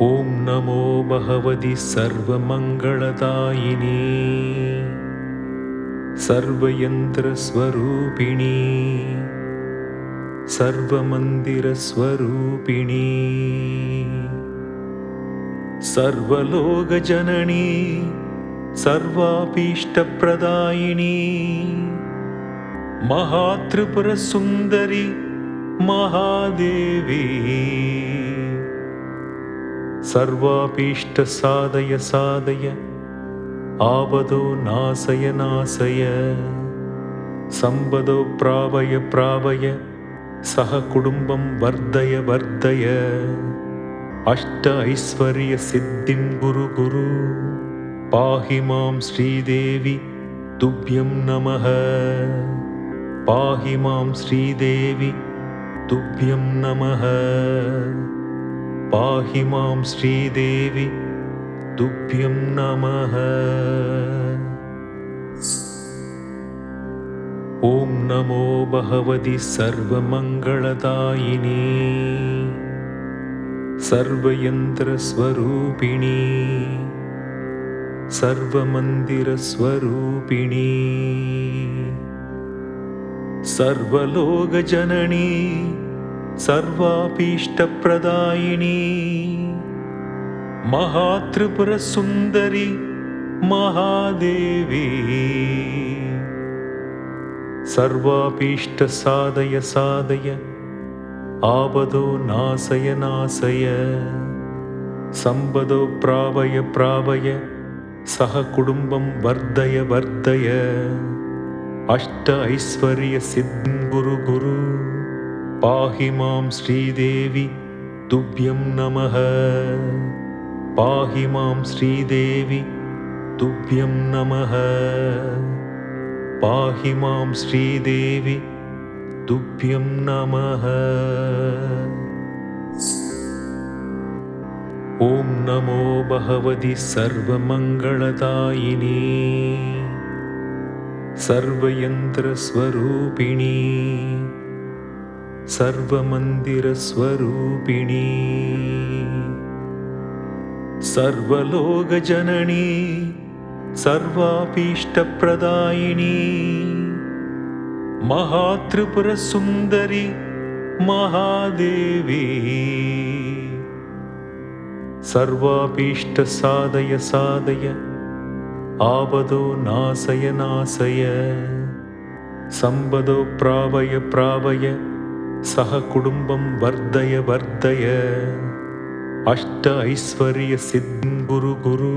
ॐ नमो भगवति सर्वमङ्गलदायिनी सर्वयन्त्रस्वरूपिणी सर्वमन्दिरस्वरूपिणी सर्वलोकजननी सर्वाभीष्टप्रदायिनी महात्रिपुरसुन्दरी महादेवी सर्वाभीष्टसाधय साधय आपदो नाशय नाशय सम्पदो प्रापय प्रापय सह कुटुम्बं वर्धय वर्धय अष्ट ऐश्वर्य सिद्धिं गुरु गुरु पाहि मां श्रीदेवी तुभ्यं नमः पाहि मां श्रीदेवी तुभ्यं नमः पाहि मां श्रीदेवी तुभ्यं नमः। ॐ नमो भगवति सर्वमङ्गलदायिनी सर्वयन्त्रस्वरूपिणी सर्वमन्दिरस्वरूपिणी सर्वलोकजननी सर्वाभीष्टप्रदायिनी महात्रिपुरसुन्दरी महादेवी सर्वाभीष्टसाधय साधय आपदो नाशय नाशय सम्पदो प्रापय प्रापय सह कुटुम्बं वर्धय वर्धय अष्ट ऐश्वर्य सिद्धिं गुरु गुरु पाहि मां श्रीदेवी तुभ्यं नमः पाहि मां श्रीदेवी तुभ्यं नमः पाहि मां श्रीदेवी तुभ्यं नमः। ॐ नमो भगवति सर्वमङ्गलदायिनी सर्वयन्त्रस्वरूपिणी सर्वमन्दिरस्वरूपिणी सर्वलोकजननी सर्वाभीष्टप्रदायिनी महात्रिपुरसुन्दरी महादेवी सर्वाभीष्टसाधय साधय आपदो नाशय नाशय सम्पदो प्रापय प्रापय सह कुटुम्बं वर्धय वर्धय अष्ट ऐश्वर्य सिद्धिं गुरु गुरु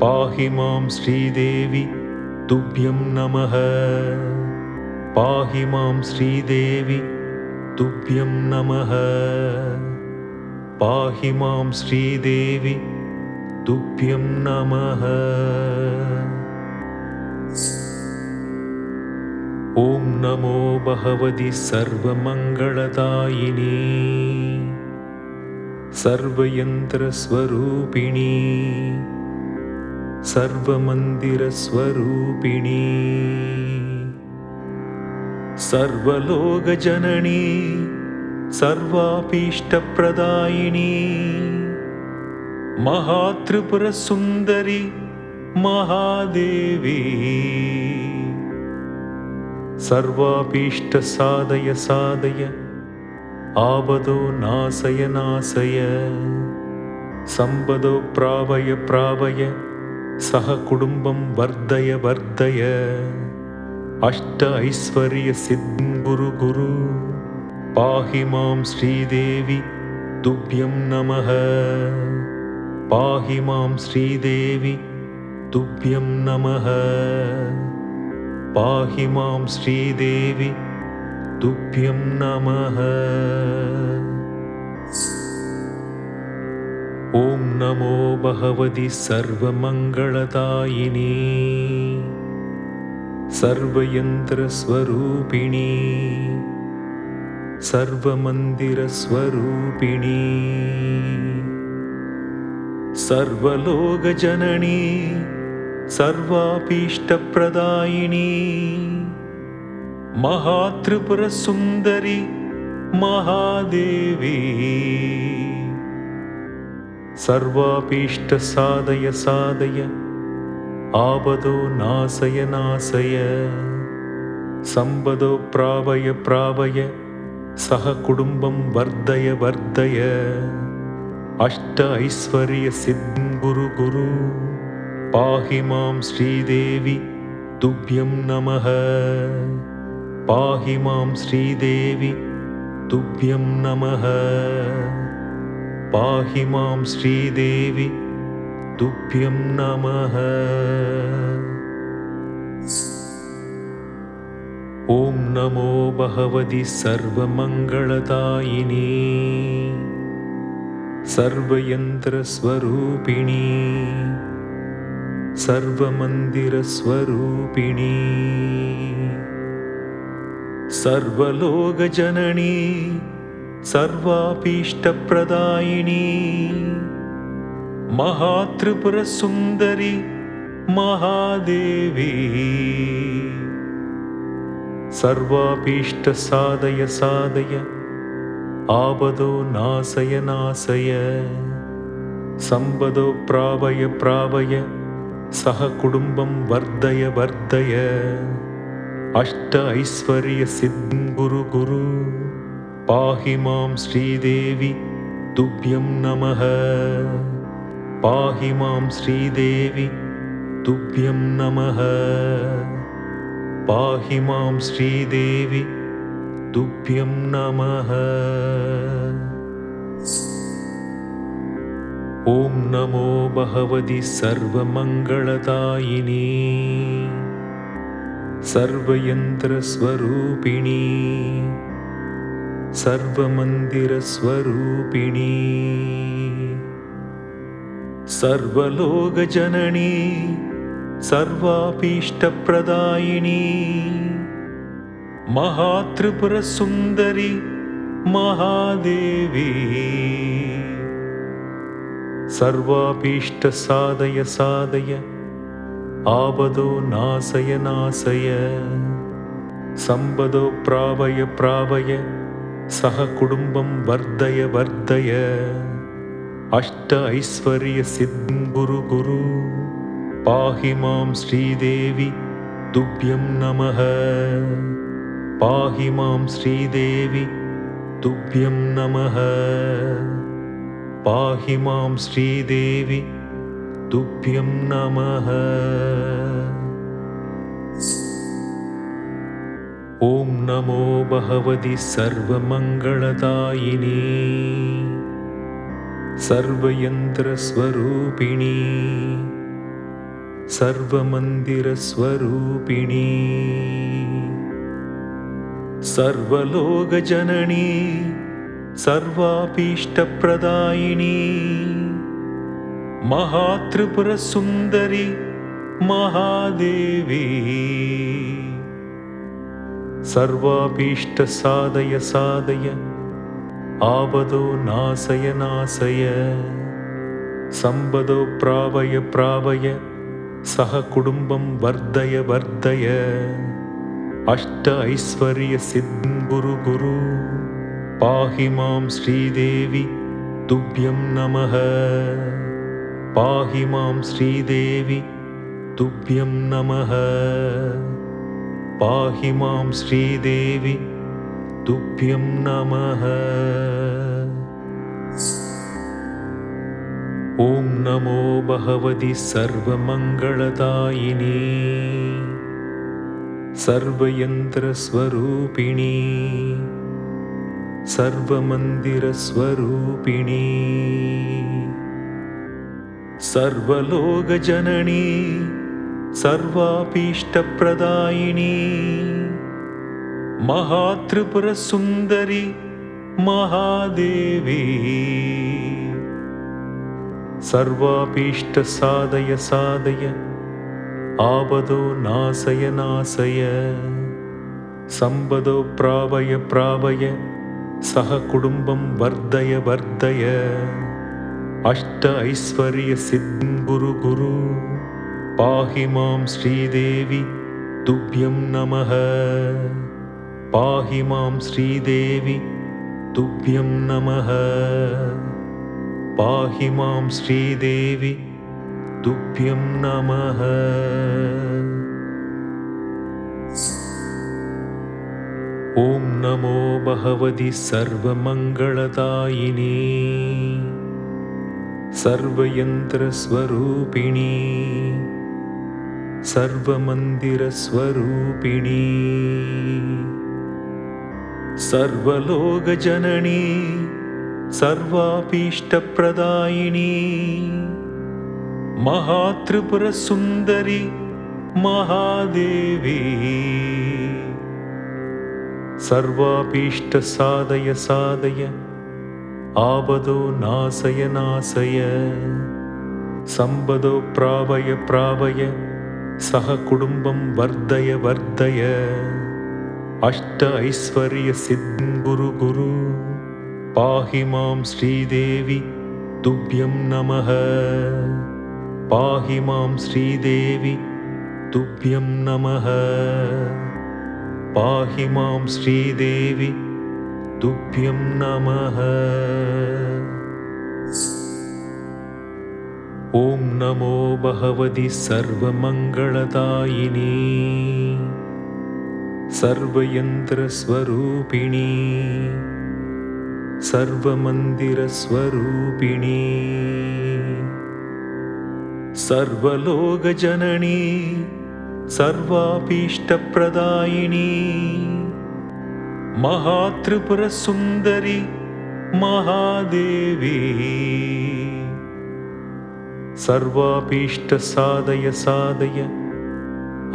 पाहि मां श्रीदेवी तुभ्यं नमः पाहि मां श्रीदेवी तुभ्यं नमः पाहि मां श्रीदेवी तुभ्यं नमः। ॐ नमो भगवति सर्वमङ्गलदायिनी सर्वयन्त्रस्वरूपिणी सर्वमन्दिरस्वरूपिणी सर्वलोकजननी सर्वाभीष्टप्रदायिनी महात्रिपुरसुन्दरी महादेवी सर्वाभीष्टसाधय साधय आपदो नाशय नाशय सम्पदो प्रापय प्रापय सह कुटुम्बं वर्धय वर्धय अष्ट ऐश्वर्य सिद्धिं गुरु गुरु पाहि मां श्रीदेवी तुभ्यं नमः पाहि मां श्रीदेवी तुभ्यं नमः पाहि मां श्रीदेवी तुभ्यं नमः। ॐ नमो भगवति सर्वमङ्गलदायिनी सर्वयन्त्रस्वरूपिणी सर्वमन्दिरस्वरूपिणी सर्वलोकजननी सर्वाभीष्टप्रदायिनी महात्रिपुरसुन्दरी महादेवी सर्वाभीष्टसाधय साधय आपदो नाशय नाशय सम्पदो प्रापय प्रापय सह कुटुम्बं वर्धय वर्धय अष्ट ऐश्वर्य सिद्धिं गुरु गुरु पाहि मां श्रीदेवी तुभ्यं नमः पाहि मां श्रीदेवी तुभ्यं नमः पाहि मां श्रीदेवी तुभ्यं नमः। ॐ नमो भगवति सर्वमङ्गलदायिनी सर्वयन्त्रस्वरूपिणी सर्वमन्दिरस्वरूपिणी सर्वलोकजननी सर्वाभीष्टप्रदायिनी महात्रिपुरसुन्दरी महादेवी सर्वाभीष्टसाधय साधय आपदो नाशय नाशय सम्पदो प्रापय प्रापय सह कुटुम्बं वर्धय वर्धय अष्ट ऐश्वर्य सिद्धिं गुरु गुरु पाहि मां श्रीदेवी तुभ्यं नमः पाहि मां श्रीदेवी तुभ्यं नमः पाहि मां श्रीदेवी तुभ्यं नमः। ॐ नमो भगवति सर्वमङ्गलदायिनी सर्वयन्त्रस्वरूपिणी सर्वमन्दिरस्वरूपिणी सर्वलोकजननी सर्वाभीष्टप्रदायिनी महात्रिपुरसुन्दरी महादेवी सर्वाभीष्टसाधय साधय आपदो नाशय नाशय सम्पदो प्रापय प्रापय सह कुटुम्बं वर्धय वर्धय अष्ट ऐश्वर्य सिद्धिं गुरु गुरु पाहि मां श्रीदेवी तुभ्यं नमः पाहि मां श्रीदेवी तुभ्यं नमः पाहि मां श्रीदेवी तुभ्यं नमः। ॐ नमो भगवति सर्वमङ्गलदायिनी सर्वयन्त्रस्वरूपिणी सर्वमन्दिरस्वरूपिणी सर्वलोकजननी सर्वाभीष्टप्रदायिनी महात्रिपुरसुन्दरी महादेवी सर्वाभीष्टसाधय साधय आपदो नाशय नाशय सम्पदो प्रापय प्रापय सह कुटुम्बं वर्धय वर्धय अष्ट ऐश्वर्य सिद्धिं गुरु गुरु पाहि मां श्रीदेवी तुभ्यं नमः पाहि मां श्रीदेवी तुभ्यं नमः पाहि मां श्रीदेवी तुभ्यं नमः। ॐ नमो भगवति सर्वमङ्गलदायिनी सर्वयन्त्रस्वरूपिणी सर्वमन्दिरस्वरूपिणी सर्वलोकजननी सर्वाभीष्टप्रदायिनी महात्रिपुरसुन्दरी महादेवी सर्वाभीष्टसाधय साधय आपदो नाशय नाशय सम्पदो प्रापय प्रापय सह कुटुम्बं वर्धय वर्धय अष्ट ऐश्वर्य सिद्धिं गुरु गुरु पाहि मां श्रीदेवी तुभ्यं नमः पाहि मां श्रीदेवी तुभ्यं नमः पाहि मां श्रीदेवी तुभ्यं नमः। ॐ नमो भगवति सर्वमङ्गलदायिनी सर्वयन्त्रस्वरूपिणी सर्वमन्दिरस्वरूपिणी सर्वलोकजननी सर्वाभीष्टप्रदायिनी महात्रिपुरसुन्दरी महादेवी सर्वाभीष्टसाधय साधय आपदो नाशय नाशय सम्पदो प्रापय प्रापय सहकुटुम्बं वर्धय वर्धय अष्ट ऐश्वर्यसिद्धिं गुरु गुरु पाहि मां श्रीदेवी तुभ्यं नमः। पाहि मां श्रीदेवी तुभ्यं नमः। पाहि मां श्रीदेवी तुभ्यं नमः। ॐ नमो भगवति सर्वमङ्गलदायिनी सर्वयन्त्रस्वरूपिणी सर्वमन्दिरस्वरूपिणी सर्वलोकजननी सर्वाभीष्टप्रदायिनी महात्रिपुरसुन्दरी महादेवी सर्वाभीष्टसाधय साधय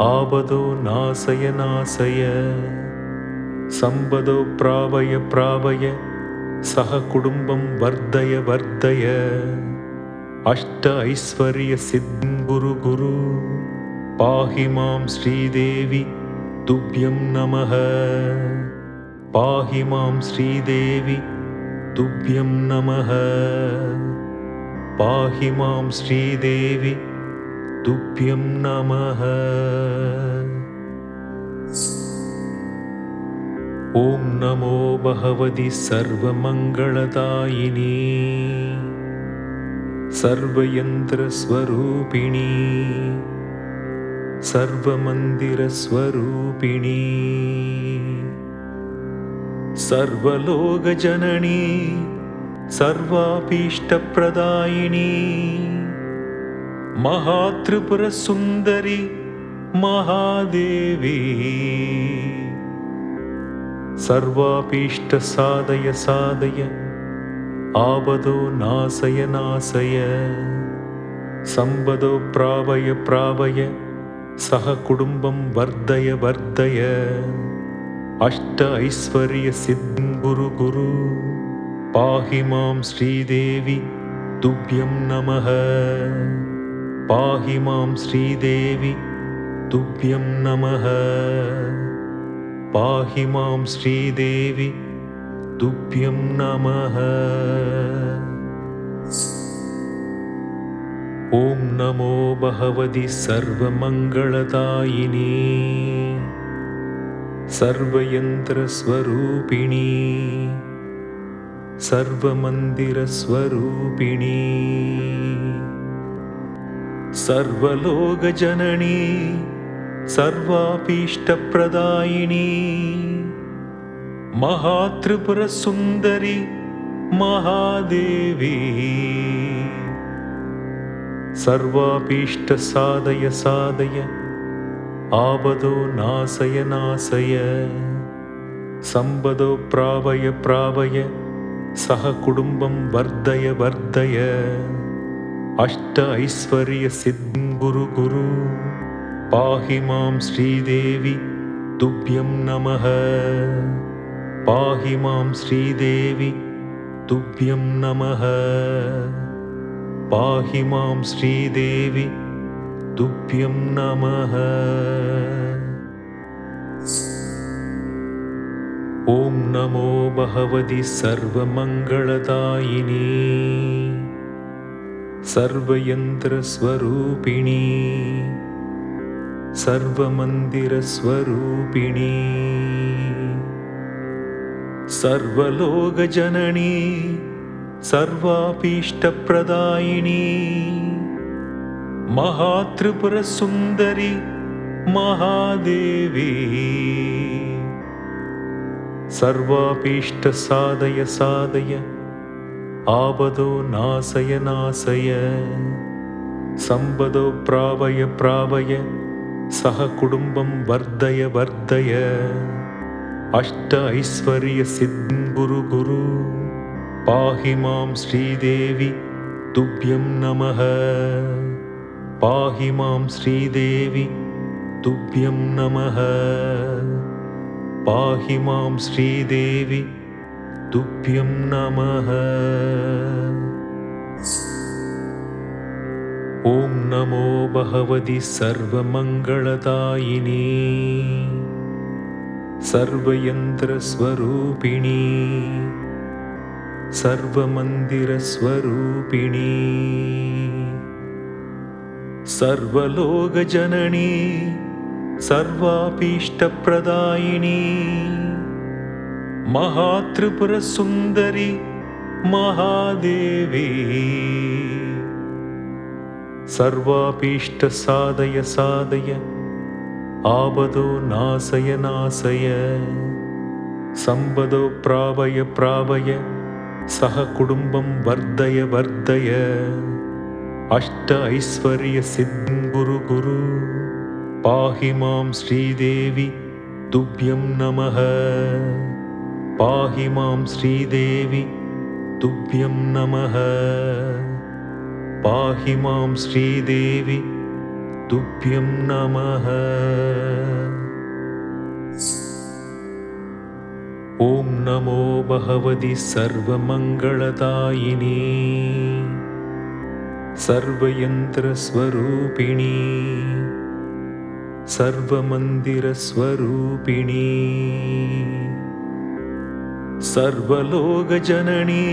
आपदो नाशय नाशय सम्पदो प्रापय प्रापय सहकुटुम्बं वर्धय वर्धय अष्ट ऐश्वर्यसिद्धिं गुरु गुरु पाहि मां श्रीदेवी तुभ्यं नमः। पाहि मां श्रीदेवी तुभ्यं नमः। पाहि मां श्रीदेवी तुभ्यं नमः। ॐ नमो भगवति सर्वमङ्गलदायिनी सर्वयन्त्रस्वरूपिणी सर्वमन्दिरस्वरूपिणी सर्वलोकजननी सर्वाभीष्टप्रदायिनी महात्रिपुरसुन्दरी महादेवी सर्वाभीष्टसाधय साधय आपदो नाशय नाशय सम्पदो प्रापय प्रापय सहकुटुम्बं वर्धय वर्धय अष्ट ऐश्वर्यसिद्धिं गुरु गुरु पाहि मां श्रीदेवी तुभ्यं नमः। पाहि मां श्रीदेवी तुभ्यं नमः। पाहि मां श्रीदेवी तुभ्यं नमः। ॐ नमो भगवति सर्वमङ्गलदायिनी सर्वयन्त्रस्वरूपिणी सर्वमन्दिरस्वरूपिणी सर्वलोकजननी सर्वाभीष्टप्रदायिनी महात्रिपुरसुन्दरी महादेवी सर्वाभीष्टसाधय साधय आपदो नाशय नाशय सम्पदो प्रापय प्रापय सहकुटुम्बं वर्धय वर्धय अष्ट ऐश्वर्यसिद्धिं गुरु गुरु पाहि मां श्रीदेवी तुभ्यं नमः। पाहि मां श्रीदेवी तुभ्यं नमः। पाहि मां श्रीदेवी तुभ्यं नमः। ॐ नमो भगवति सर्वमङ्गलदायिनी सर्वयन्त्रस्वरूपिणी सर्वमन्दिरस्वरूपिणी सर्वलोकजननी सर्वाभीष्टप्रदायिनी महात्रिपुरसुन्दरी महादेवी सर्वाभीष्टसाधय साधय आपदो नाशय नाशय सम्पदो प्रावय प्रावय सह कुटुम्बं वर्धय वर्धय अष्ट ऐश्वर्य सिद्धिं गुरु गुरु पाहि मां श्रीदेवी तुभ्यं नमः पाहि मां श्रीदेवी तुभ्यं नमः पाहि मां श्रीदेवी तुभ्यं नमः। ॐ नमो भगवति सर्वमङ्गलदायिनी सर्वयन्त्रस्वरूपिणी सर्वमन्दिरस्वरूपिणी सर्वलोकजननी सर्वाभीष्टप्रदायिनी महात्रिपुरसुन्दरी महादेवी सर्वाभीष्टसाधय साधय आपदो नाशय नाशय सम्पदो प्रावय प्रावय सह कुटुम्बं वर्धय वर्धय अष्ट ऐश्वर्य सिद्धिं गुरु गुरु पाहि मां श्रीदेवी तुभ्यं नमः पाहि मां श्रीदेवी तुभ्यं नमः पाहि मां श्रीदेवी तुभ्यं नमः। ॐ नमो भगवति सर्वमङ्गलदायिनी सर्वयन्त्रस्वरूपिणी सर्वमन्दिरस्वरूपिणी सर्वलोकजननी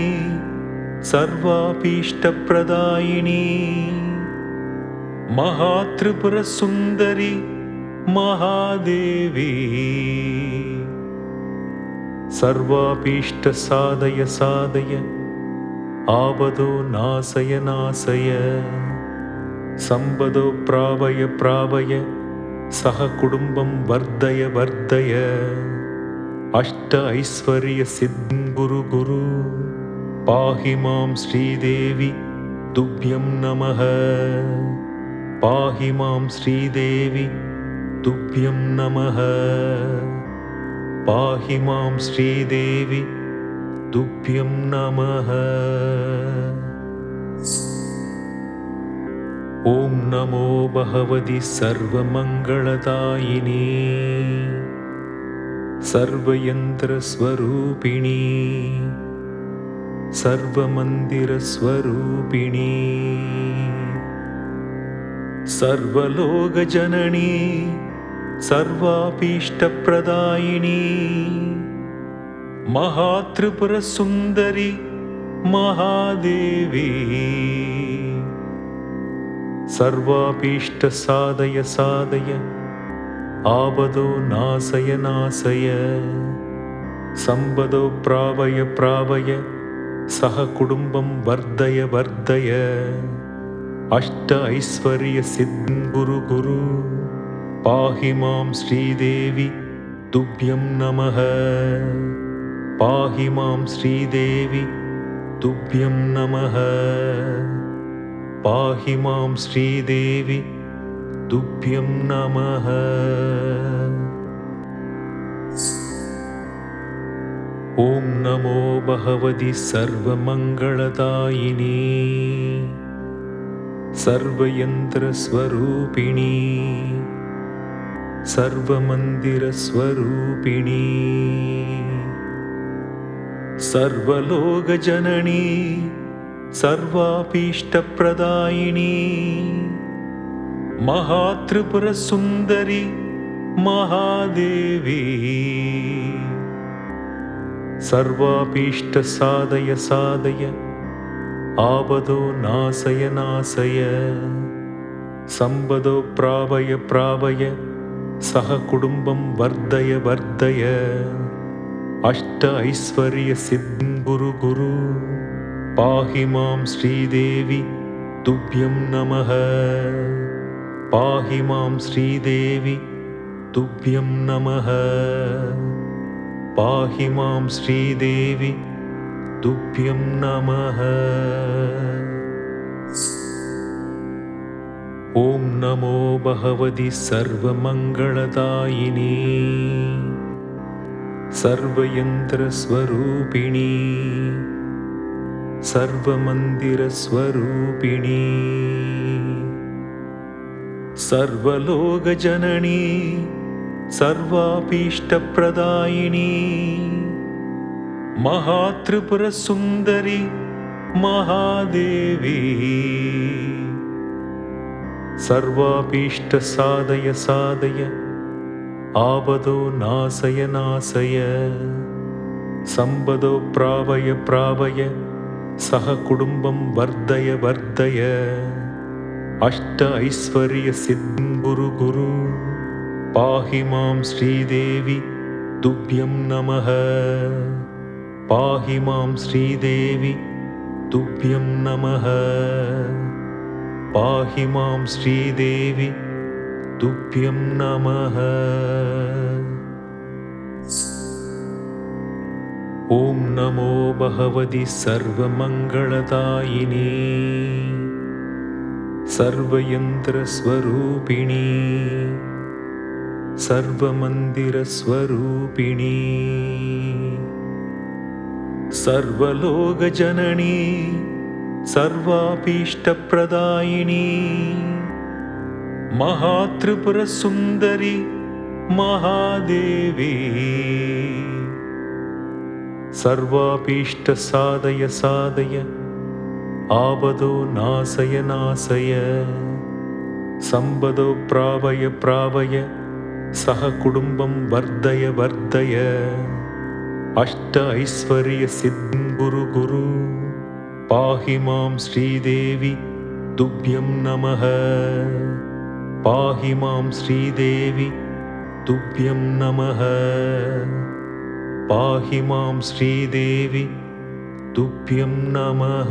सर्वाभीष्टप्रदायिनी महात्रिपुरसुन्दरी महादेवी सर्वाभीष्टसाधय साधय आपदो नाशय नाशय सम्पदो प्रावय प्रावय सह कुटुम्बं वर्धय वर्धय अष्ट ऐश्वर्य सिद्धिं गुरु गुरु पाहि मां श्रीदेवी तुभ्यं नमः पाहि मां श्रीदेवी तुभ्यं नमः पाहि मां श्रीदेवी तुभ्यं नमः। ॐ नमो भगवति सर्वमङ्गलदायिनी सर्वयन्त्रस्वरूपिणी सर्वमन्दिरस्वरूपिणी सर्वलोकजननी सर्वाभीष्टप्रदायिनी महात्रिपुरसुन्दरी महादेवी सर्वाभीष्टसाधय साधय आपदो नाशय नाशय सम्पदो प्रावय प्रावय सह कुटुम्बं वर्धय वर्धय अष्ट ऐश्वर्य सिद्धिं गुरु गुरु पाहि मां श्रीदेवी तुभ्यं नमः पाहि मां श्रीदेवी तुभ्यं नमः पाहि मां श्रीदेवी तुभ्यं नमः। ॐ नमो भगवति सर्वमङ्गलदायिनी सर्वयन्त्रस्वरूपिणी सर्वमन्दिरस्वरूपिणी सर्वलोकजननी सर्वाभीष्टप्रदायिनी महात्रिपुरसुन्दरी महादेवी सर्वाभीष्टसाधय साधय आपदो नाशय नाशय सम्पदो प्रावय प्रावय सह कुटुम्बं वर्धय वर्धय अष्ट ऐश्वर्य सिद्धिं गुरु गुरु पाहि मां श्रीदेवी तुभ्यं नमः। पाहि मां श्रीदेवी तुभ्यं नमः। पाहि मां श्रीदेवी तुभ्यं नमः। ॐ नमो भगवति सर्वमङ्गलदायिनी सर्वयन्त्रस्वरूपिणी सर्वमन्दिरस्वरूपिणी सर्वलोकजननी सर्वाभीष्टप्रदायिनी महात्रिपुरसुन्दरी महादेवी सर्वाभीष्टसाधय साधय आपदो नाशय नाशय सम्पदो प्रावय प्रावय सह कुटुम्बं वर्धय वर्धय अष्ट ऐश्वर्य सिद्धिं गुरु गुरु। पाहि मां श्रीदेवी तुभ्यं नमः। पाहि मां श्रीदेवी तुभ्यं नमः। पाहि मां श्रीदेवी तुभ्यं नमः। ॐ नमो भगवति सर्वमङ्गलदायिनी सर्वयन्त्रस्वरूपिणी सर्वमन्दिरस्वरूपिणी सर्वलोकजननी सर्वाभीष्टप्रदायिनी महात्रिपुरसुन्दरी महादेवी सर्वाभीष्टसाधय साधय आपदो नाशय नाशय सम्पदो प्रावय प्रावय सह कुटुम्बं वर्धय वर्धय अष्ट ऐश्वर्य सिद्धिं गुरु गुरु। पाहि मां श्रीदेवी तुभ्यं नमः। पाहि मां श्रीदेवी तुभ्यं नमः। पाहि मां श्रीदेवी तुभ्यं नमः।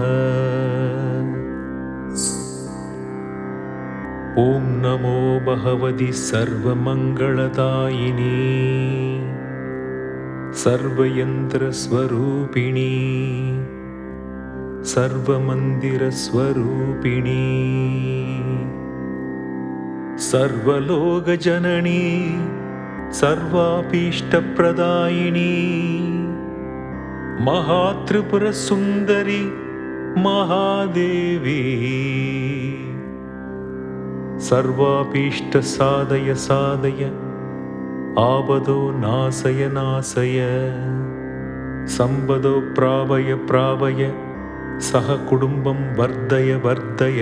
ॐ नमो भगवति सर्वमङ्गलदायिनी सर्वयन्त्रस्वरूपिणी सर्वमन्दिरस्वरूपिणी सर्वलोकजननी सर्वाभीष्टप्रदायिनी महात्रिपुरसुन्दरी महादेवी सर्वाभीष्टसाधय साधय आपदो नाशय नाशय सम्पदो प्रावय प्रावय सह कुटुम्बं वर्धय वर्धय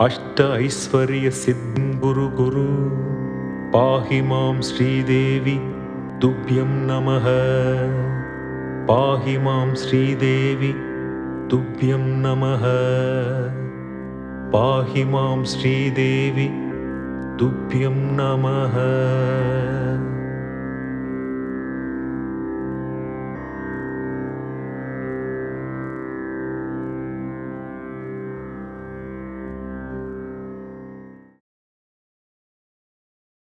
अष्ट ऐश्वर्य सिद्धिं गुरु गुरु। पाहि मां श्रीदेवी तुभ्यं नमः। पाहि मां श्रीदेवी तुभ्यं नमः। पाहि मां श्रीदेवी तुभ्यं नमः।